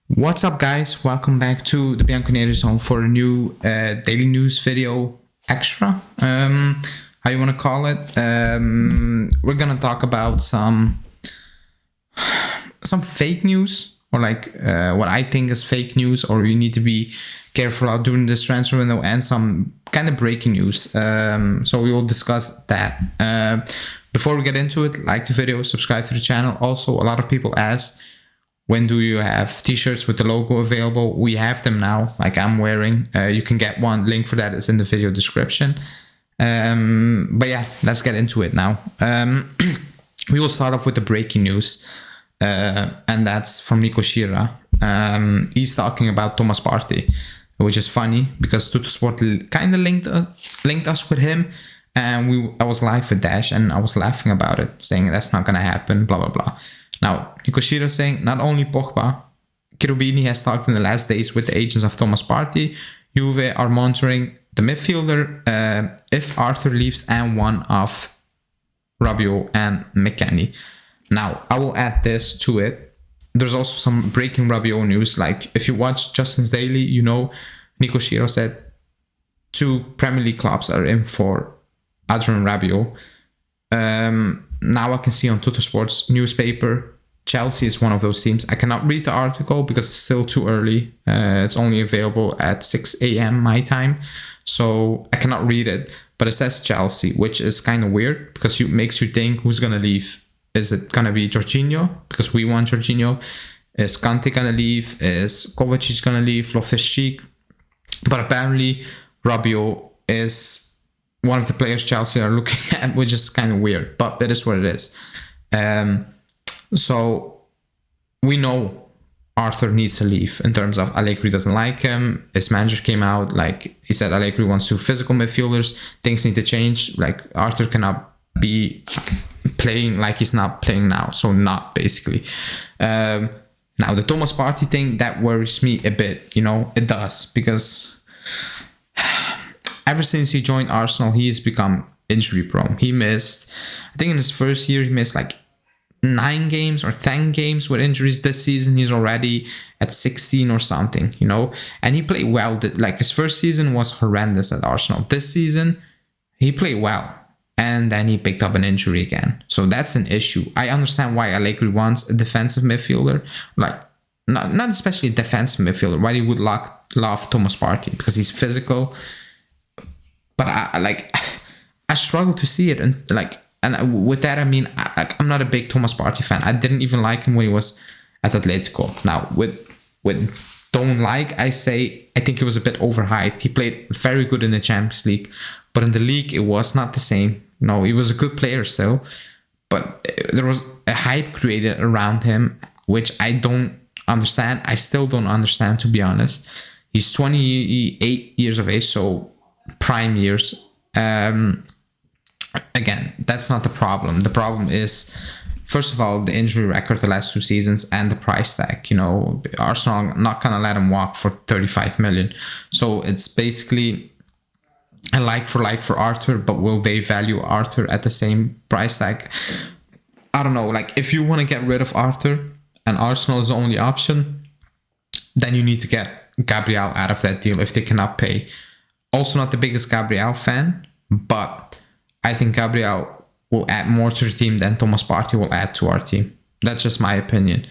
What's up, guys? Welcome back to the Bianconeri Zone for a new daily news video extra. How you want to call it? We're gonna talk about some fake news, or what I think is fake news, or you need to be careful out during this transfer window, and some kind of breaking news. So we will discuss that. Before we get into it, like the video, subscribe to the channel. Also, a lot of people ask, when do you have t-shirts with the logo available? We have them now, like I'm wearing. You can get one. Link for that is in the video description. But yeah, let's get into it now. We will start off with the breaking news. And that's from Nico Schira. He's talking about Thomas Partey, which is funny because Tuttosport kind of linked us with him. And I was live with Dash and I was laughing about it, saying that's not going to happen, blah, blah, blah. Now, Nico Schira saying, not only Pogba, Cherubini has talked in the last days with the agents of Thomas Partey. Juve are monitoring the midfielder if Arthur leaves, and one of Rabiot and McKennie. Now, I will add this to it. There's also some breaking Rabiot news. Like, if you watch Justin's Daily, you know Nico Schira said 2 Premier League clubs are in for Arthur and Rabiot. Now I can see on Tuttosport's newspaper, Chelsea is one of those teams. I cannot read the article because it's still too early. It's only available at 6 a.m. my time, so I cannot read it. But it says Chelsea, which is kind of weird because it makes you think who's going to leave. Is it going to be Jorginho? Because we want Jorginho. Is Kante going to leave? Is Kovacic going to leave? Loftus-Cheek? But apparently Rabiot is one of the players Chelsea are looking at, which is kind of weird, but it is what it is. So we know Arthur needs to leave in terms of Allegri doesn't like him. His manager came out, like he said, Allegri wants 2 physical midfielders. Things need to change. Like Arthur cannot be playing like he's not playing now. So not basically. Now the Thomas Partey thing, that worries me a bit. It does, because ever since he joined Arsenal, he has become injury prone. He missed, I think in his first year, he missed like 9 games or 10 games with injuries. This season, he's already at 16 or something, and he played well. Like his first season was horrendous at Arsenal. This season, he played well, and then he picked up an injury again. So that's an issue. I understand why Allegri wants a defensive midfielder, like not especially a defensive midfielder, why he would love Thomas Partey, because he's physical. But I struggle to see it, and with that I mean I'm not a big Thomas Partey fan. I didn't even like him when he was at Atletico. Now with don't like, I think he was a bit overhyped. He played very good in the Champions League, but in the league it was not the same. He was a good player still, but there was a hype created around him, which I don't understand. I still don't understand, to be honest. He's 28 years of age, so prime years. Again, that's not the problem. The problem is, first of all, the injury record the last 2 seasons and the price tag. Arsenal not gonna let him walk for 35 million. So it's basically a like for Arthur, but will they value Arthur at the same price tag? I don't know. Like, if you want to get rid of Arthur and Arsenal is the only option, then you need to get Gabriel out of that deal if they cannot pay. Also not the biggest Gabriel fan, but I think Gabriel will add more to the team than Thomas Partey will add to our team. That's just my opinion.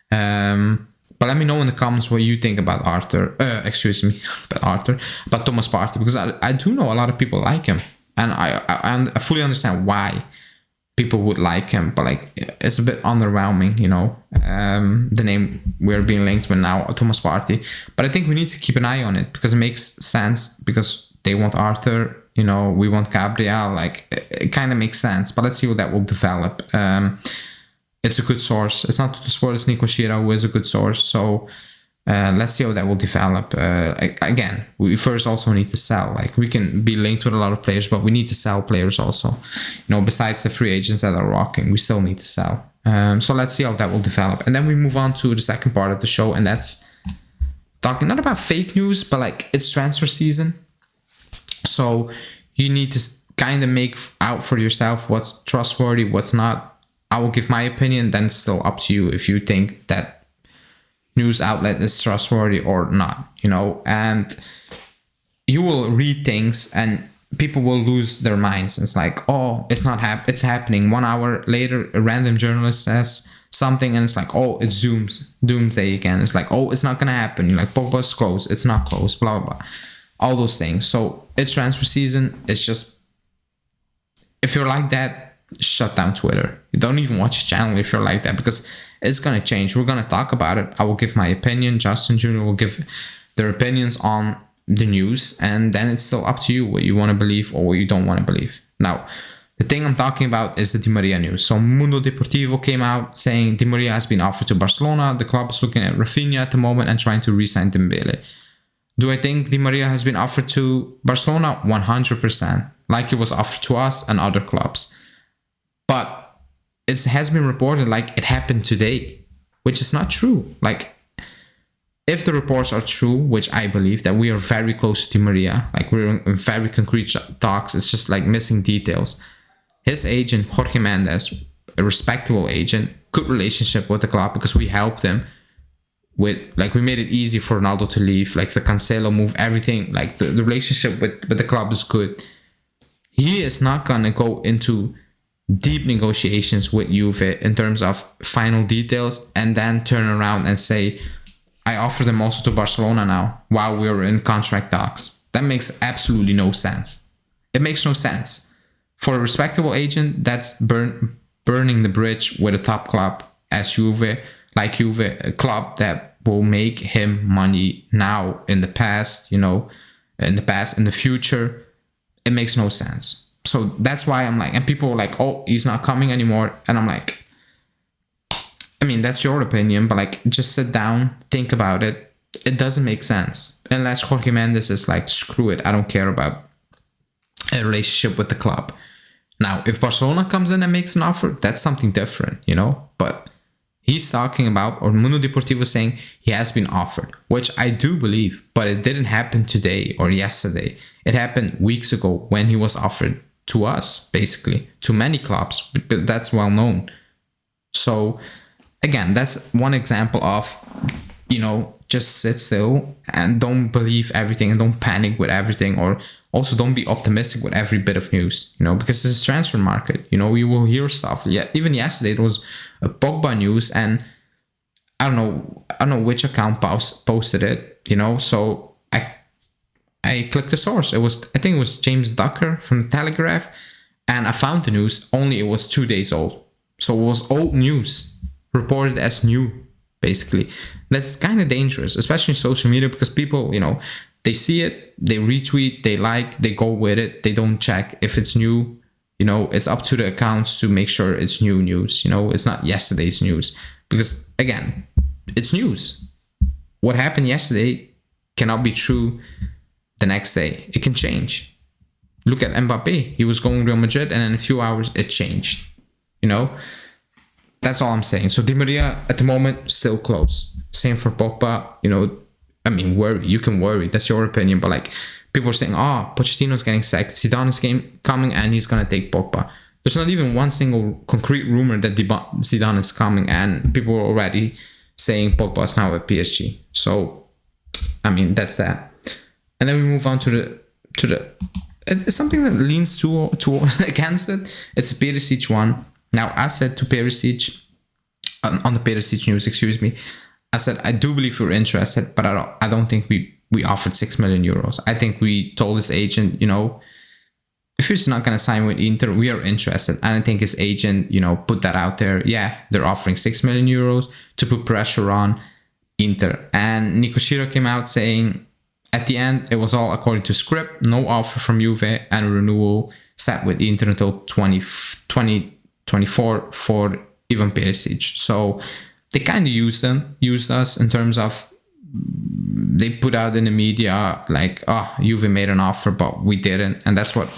But let me know in the comments what you think about Arthur. About Thomas Partey, because I do know a lot of people like him, and I fully understand why people would like him, but it's a bit underwhelming, the name we're being linked with now, Thomas Partey. But I think we need to keep an eye on it, because it makes sense, because they want Arthur, we want Gabriel. It kind of makes sense, but let's see what that will develop. It's a good source. It's not the sport, it's Nico Schira, who is a good source. So let's see how that will develop. Again, we first also need to sell. We can be linked with a lot of players, but we need to sell players also. Besides the free agents that are rocking, we still need to sell. So let's see how that will develop. And then we move on to the second part of the show, and that's talking not about fake news, but it's transfer season. So you need to kind of make out for yourself what's trustworthy, what's not. I will give my opinion, then it's still up to you if you think that news outlet is trustworthy or not, and you will read things and people will lose their minds. It's like, oh, it's not it's happening. 1 hour later, a random journalist says something and it's like, oh, it's doomsday again. It's like, oh, it's not gonna happen. You're like, Pogba's close, it's not close, blah blah blah, all those things. So it's transfer season. It's just, if you're like that, shut down Twitter. You don't even watch the channel if you're like that, because it's gonna change. We're gonna talk about it. I will give my opinion. Justin Jr. will give their opinions on the news, and then it's still up to you what you want to believe or what you don't want to believe. Now, the thing I'm talking about is the Di Maria news. So Mundo Deportivo came out saying Di Maria has been offered to Barcelona. The club is looking at Rafinha at the moment and trying to re-sign Dembele. Do I think Di Maria has been offered to Barcelona? 100%. Like it was offered to us and other clubs. But it has been reported like it happened today, which is not true. Like, if the reports are true, which I believe, that we are very close to Di Maria, like we're in very concrete talks, it's just like missing details. His agent, Jorge Mendes, a respectable agent, good relationship with the club because we helped him with, like, we made it easy for Ronaldo to leave, like the Cancelo move, everything, like the relationship with the club is good. He is not going to go into deep negotiations with Juve in terms of final details and then turn around and say, I offer them also to Barcelona now while we're in contract talks. That makes absolutely no sense. It makes no sense. For a respectable agent, that's burning the bridge with a top club as Juve, like Juve, a club that will make him money now, in the past, in the future. It makes no sense. So that's why I'm like, and people are like, oh, he's not coming anymore. And I'm like, I mean, that's your opinion, but like, just sit down, think about it. It doesn't make sense. Unless Jorge Mendes is like, screw it, I don't care about a relationship with the club. Now, if Barcelona comes in and makes an offer, that's something different, But he's talking about, or Mundo Deportivo saying he has been offered, which I do believe, but it didn't happen today or yesterday. It happened weeks ago when he was offered to us, basically, to many clubs, but that's well known. So, again, that's one example of, just sit still and don't believe everything and don't panic with everything, or also don't be optimistic with every bit of news, because it's a transfer market. You will hear stuff. Yeah, even yesterday there was a Pogba news, and I don't know which account posted it, so I clicked the source. I think it was James Ducker from the Telegraph, and I found the news, only it was 2 days old. So it was old news, reported as new, basically. That's kind of dangerous, especially in social media, because people, they see it, they retweet, they like, they go with it, they don't check if it's new. It's up to the accounts to make sure it's new news. It's not yesterday's news, because again, it's news. What happened yesterday cannot be true the next day. It can change. Look at Mbappe. He was going to Real Madrid, and in a few hours it changed. That's all I'm saying. So Di Maria at the moment still close. Same for Pogba. I mean, worry. You can worry. That's your opinion. But like, people are saying, Pochettino's getting sacked. Zidane is coming and he's gonna take Pogba. There's not even one single concrete rumor that Zidane is coming, and people are already saying Pogba is now at PSG. So, I mean, that's that. And then we move on to the it's something that leans to against it. It's a Perisic one. Now, I said to Perisic, on the Perisic news, I said, I do believe you're interested, but I don't think we offered 6 million euros. I think we told his agent, if he's not going to sign with Inter, we are interested. And I think his agent, put that out there. Yeah, they're offering 6 million euros to put pressure on Inter. And Nico Schira came out saying, at the end, it was all according to script, no offer from Juve, and renewal set with Inter until 2024 for Ivan Perisic. So they kind of used us in terms of, they put out in the media like, Juve made an offer, but we didn't. And that's what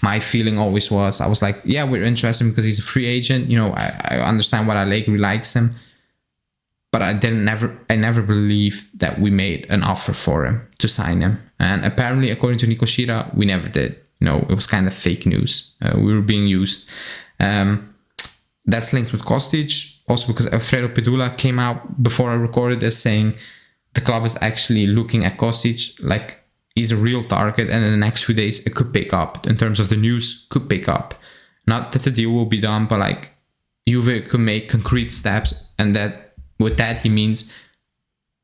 my feeling always was. I was like, yeah, we're interested because he's a free agent. I understand what Allegri likes him, but I never believed that we made an offer for him to sign him. And apparently, according to Nico Schira, we never did. It was kind of fake news. We were being used. That's linked with Kostic. also because Alfredo Pedula came out before I recorded this saying the club is actually looking at Kostic like he's a real target, and in the next few days it could pick up in terms of the news, could pick up. Not that the deal will be done, but like Juve could make concrete steps, and that with that he means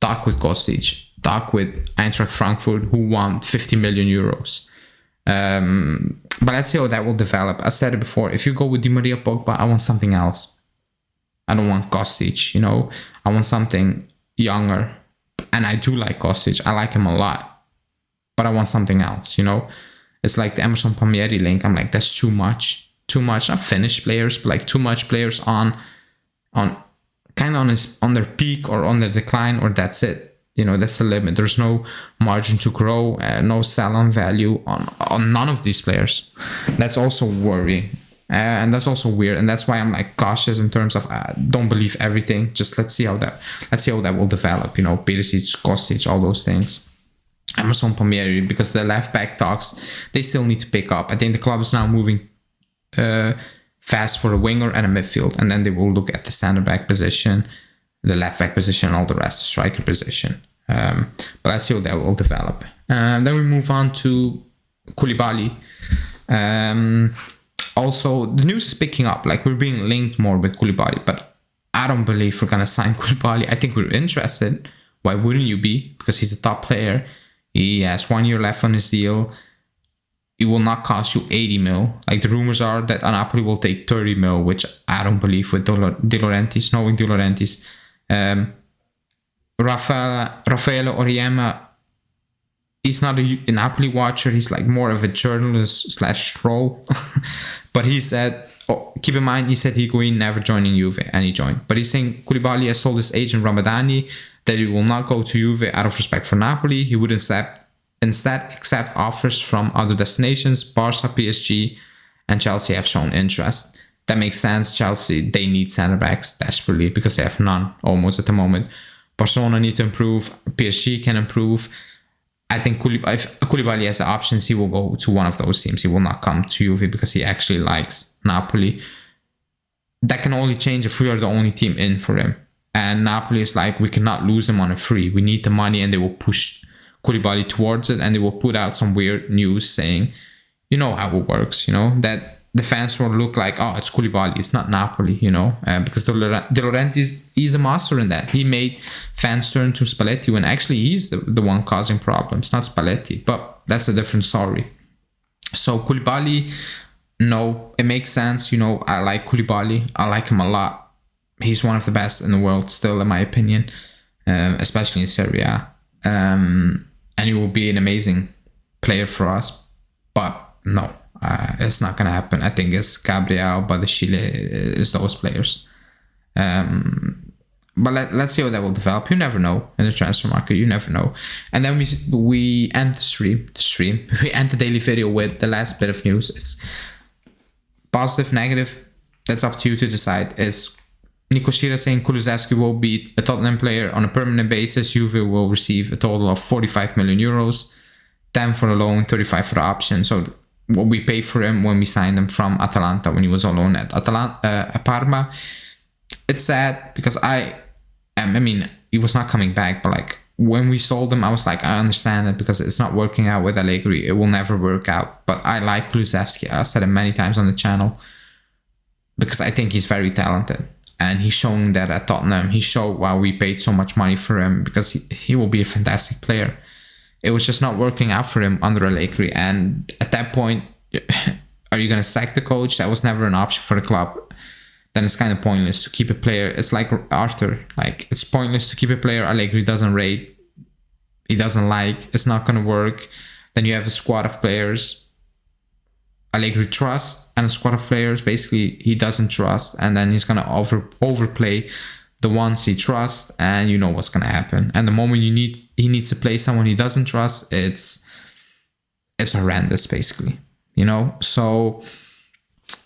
talk with Kostic, talk with Eintracht Frankfurt, who want 50 million euros. But let's see how that will develop. I said it before, if you go with Di Maria, Pogba, I want something else. I don't want Kostic, you know. I want something younger. And I do like Kostic. I like him a lot. But I want something else, you know. It's like the Emerson Palmieri link. I'm like, that's too much. Too much, not finished players, but like too much players on kind of on their peak or on their decline, or that's it. You know, that's the limit. There's no margin to grow, no sell-on value on none of these players. That's also worrying. And that's also weird. And that's why I'm like cautious in terms of don't believe everything. Just let's see how that will develop. You know, Perisic, Kostic, all those things. Emerson Palmieri, because the left back talks, they still need to pick up. I think the club is now moving fast for a winger and a midfield, and then they will look at the center back position, the left back position, and all the rest, the striker position. But let's see how that will develop. Then we move on to Koulibaly. Also, the news is picking up. Like, we're being linked more with Koulibaly, but I don't believe we're gonna sign Koulibaly. I think we're interested. Why wouldn't you be? Because he's a top player. He has 1 year left on his deal. It will not cost you 80 mil. Like, the rumors are that Napoli will take 30 mil, which I don't believe with De Laurentiis, knowing De Laurentiis. Raffaele Oriema, he's not a Napoli watcher. He's like more of a journalist / troll. But he said, keep in mind, he said Higuain never joining Juve, and he joined. But he's saying Koulibaly has told his agent Ramadani that he will not go to Juve out of respect for Napoli. He would instead accept offers from other destinations. Barca, PSG, and Chelsea have shown interest. That makes sense. Chelsea, they need centre backs desperately because they have none almost at the moment. Barcelona need to improve. PSG can improve. I think if Koulibaly has the options, he will go to one of those teams. He will not come to Juve because he actually likes Napoli. That can only change if we are the only team in for him. And Napoli is like, we cannot lose him on a free. We need the money, and they will push Koulibaly towards it, and they will put out some weird news saying, you know how it works, you know, that the fans will look like, oh, it's Koulibaly, it's not Napoli, you know, because De Laurentiis, he's a master in that. He made fans turn to Spalletti when actually he's the one causing problems, not Spalletti, but that's a different story. So Koulibaly, no, it makes sense, you know, I like Koulibaly, I like him a lot. He's one of the best in the world still, in my opinion, especially in Serie A. And he will be an amazing player for us, but no, it's not gonna happen. I think it's Gabriel, Badashile, is those players. But let's see how that will develop. You never know in the transfer market. You never know. And then we end the stream. We end the daily video with the last bit of news. It's positive, negative. That's up to you to decide. Is Nico Schira saying Kulusevski will be a Tottenham player on a permanent basis. Juve will receive a total of 45 million euros, 10 for a loan, 35 for the option. So what we paid for him when we signed him from Atalanta, when he was on loan at Parma. It's sad because I mean, he was not coming back, but like when we sold him, I was like, I understand it because it's not working out with Allegri. It will never work out. But I like Kulusevski. I said it many times on the channel because I think he's very talented. And he's showing that at Tottenham. He showed why we paid so much money for him, because he will be a fantastic player. It was just not working out for him under Allegri. And at that point, are you going to sack the coach? That was never an option for the club. Then it's kind of pointless to keep a player. It's like Arthur. Like, it's pointless to keep a player Allegri doesn't rate. He doesn't like. It's not going to work. Then you have a squad of players Allegri trusts, and a squad of players basically he doesn't trust, and then he's gonna overplay the ones he trusts, and you know what's gonna happen. And the moment he needs to play someone he doesn't trust, it's horrendous basically, you know. So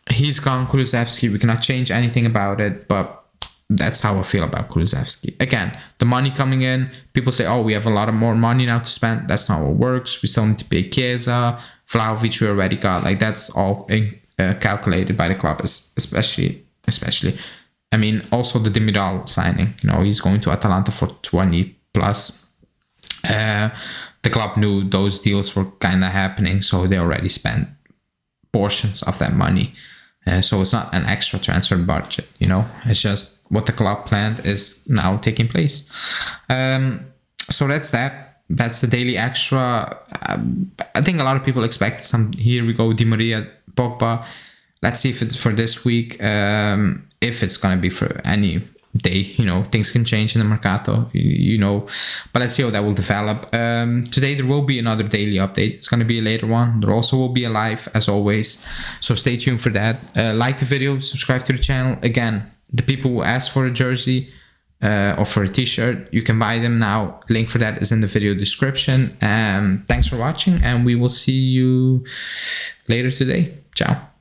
he's gone, Kulusevski. We cannot change anything about it, but that's how I feel about Kulusevski. Again, the money coming in, people say, oh, we have a lot of more money now to spend. That's not how it works. We still need to pay Chiesa, Vlahovic we already got. Like, that's all calculated by the club, especially. I mean, also the Demiral signing, he's going to Atalanta for 20 plus. The club knew those deals were kind of happening, so they already spent portions of that money. So it's not an extra transfer budget, it's just what the club planned is now taking place. So that's that. That's the daily extra. I think a lot of people expected some, here we go, Di Maria, Pogba. Let's see if it's for this week. If it's going to be for any day, things can change in the Mercato, but let's see how that will develop. Today there will be another daily update. It's going to be a later one. There also will be a live as always, so stay tuned for that. Like the video, subscribe to the channel. Again, the people who ask for a jersey or for a t-shirt, you can buy them now. Link for that is in the video description. Thanks for watching, and we will see you later today. Ciao.